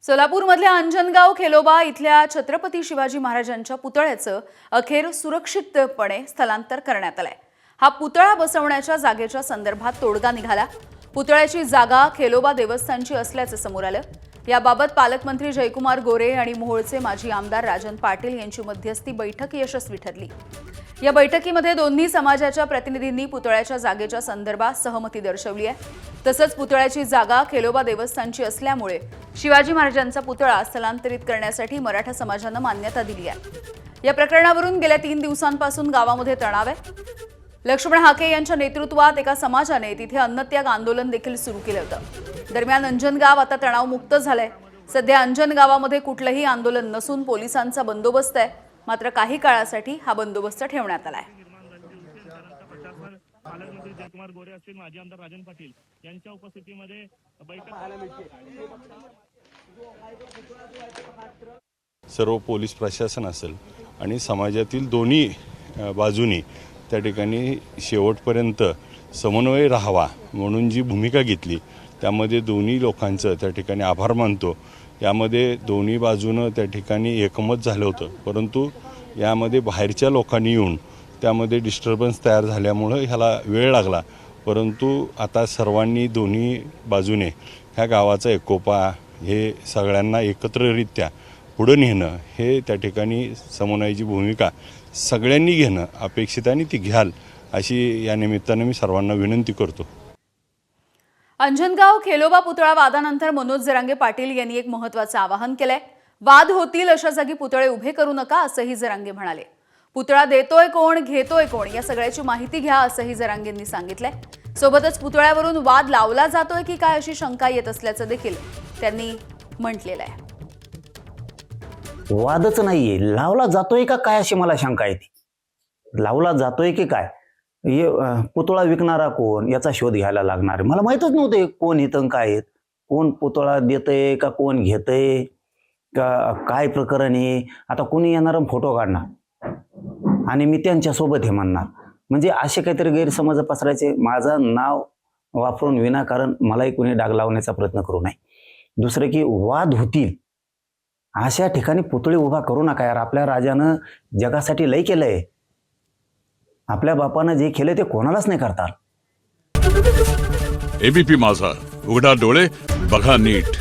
सोलापूरमधल्या अंजनगाव खेलोबा इथल्या छत्रपती शिवाजी महाराजांच्या पुतळ्याचं अखेर सुरक्षितपणे स्थलांतर करण्यात आलंय। हा पुतळा बसवण्याच्या जागेच्या संदर्भात तोडगा निघाला। पुतळ्याची जागा खेलोबा देवस्थानची असल्याचं समोर आलं। याबाबत पालकमंत्री जयकुमार गोरे आणि मोहोळचे माजी आमदार राजन पाटील यांची मध्यस्थी बैठक यशस्वी ठरली। या बैठकीमध्ये दोन्ही समाजाच्या प्रतिनिधींनी पुतळ्याच्या जागेच्या संदर्भात सहमती दर्शवली आहे। तसंच पुतळ्याची जागा खेलोबा देवस्थानची असल्यामुळे शिवाजी महाराजांचा पुतळा स्थलांतरित करण्यासाठी मराठा समाजानं मान्यता दिली आहे। या प्रकरणावरून गेल्या 3 दिवसांपासून गावामध्ये तणाव आहे। लक्ष्मण हाके यांच्या नेतृत्वात एका समाजाने तिथे अन्नत्याग आंदोलन देखील सुरू केलं होतं। दरम्यान अंजनगाव आता तणावमुक्त झालंय। सध्या अंजनगावामध्ये कुठलंही आंदोलन नसून पोलिसांचा बंदोबस्त आहे। मात्र काही काळासाठी हा बंदोबस्त ठेवण्यात आलाय। पालकमंत्री जयकुमार गोरे असतील, माजी आमदार राजन पाटील यांच्या उपस्थितीमध्ये बैठक सर्व पोलीस प्रशासन असेल आणि समाजातील दोन्ही बाजूनी त्या ठिकाणी शेवटपर्यंत समन्वय राहावा म्हणून जी भूमिका घेतली त्यामध्ये दोन्ही लोकांचं त्या ठिकाणी आभार मानतो। यामध्ये दोन्ही बाजूनं त्या ठिकाणी एकमत झालं होतं, परंतु यामध्ये बाहेरच्या लोकांनी येऊन त्यामध्ये डिस्टर्बन्स तयार झाल्यामुळं ह्याला वेळ लागला। परंतु आता सर्वांनी दोन्ही बाजूने ह्या गावाचा एकोपा हे सगळ्यांना एकत्ररित्या पुढे नेणं हे त्या ठिकाणी समन्वयाची भूमिका सगळ्यांनी घेणं अपेक्षित आणि ती घ्याल अशी या निमित्तानं मी सर्वांना विनंती करतो। अंजनगाव खेलोबा पुतळा वादानंतर मनोज जरांगे पाटील यांनी एक महत्त्वाचं आवाहन केलंय। वाद होतील अशा जागी पुतळे उभे करू नका असंही जरांगे म्हणाले। पुतळा देतोय कोण घेतोय कोण या सगळ्याची माहिती घ्या असंही जरांगेंनी सांगितलंय। सोबतच पुतळ्यावरून वाद लावला जातोय की काय अशी शंका येत असल्याचं देखील त्यांनी म्हटलेलं आहे। वादच नाहीये, लावला जातोय का काय अशी मला शंका येते। लावला जातोय की काय, पुतळा विकणारा कोण याचा शोध घ्यायला लागणार। मला माहितच नव्हते कोण इथं काय आहेत, कोण पुतळा देतंय का कोण घेतंय का काय प्रकरण आहे। आता कोणी येणार फोटो काढणार आणि मी त्यांच्यासोबत हे म्हणणार, म्हणजे असे काहीतरी गैरसमज पसरायचे। माझं नाव वापरून विनाकारण मलाही कोणी डाग लावण्याचा प्रयत्न करू नये। दुसरं की वाद होतील अशा ठिकाणी पुतळे उभा करू नका यार। आपल्या राजानं जगासाठी लय केलंय, आपल्या बापानं जे केलंय ते कोणालाच नाही करता। एबीपी माझा, उघडा डोळे बघा नीट।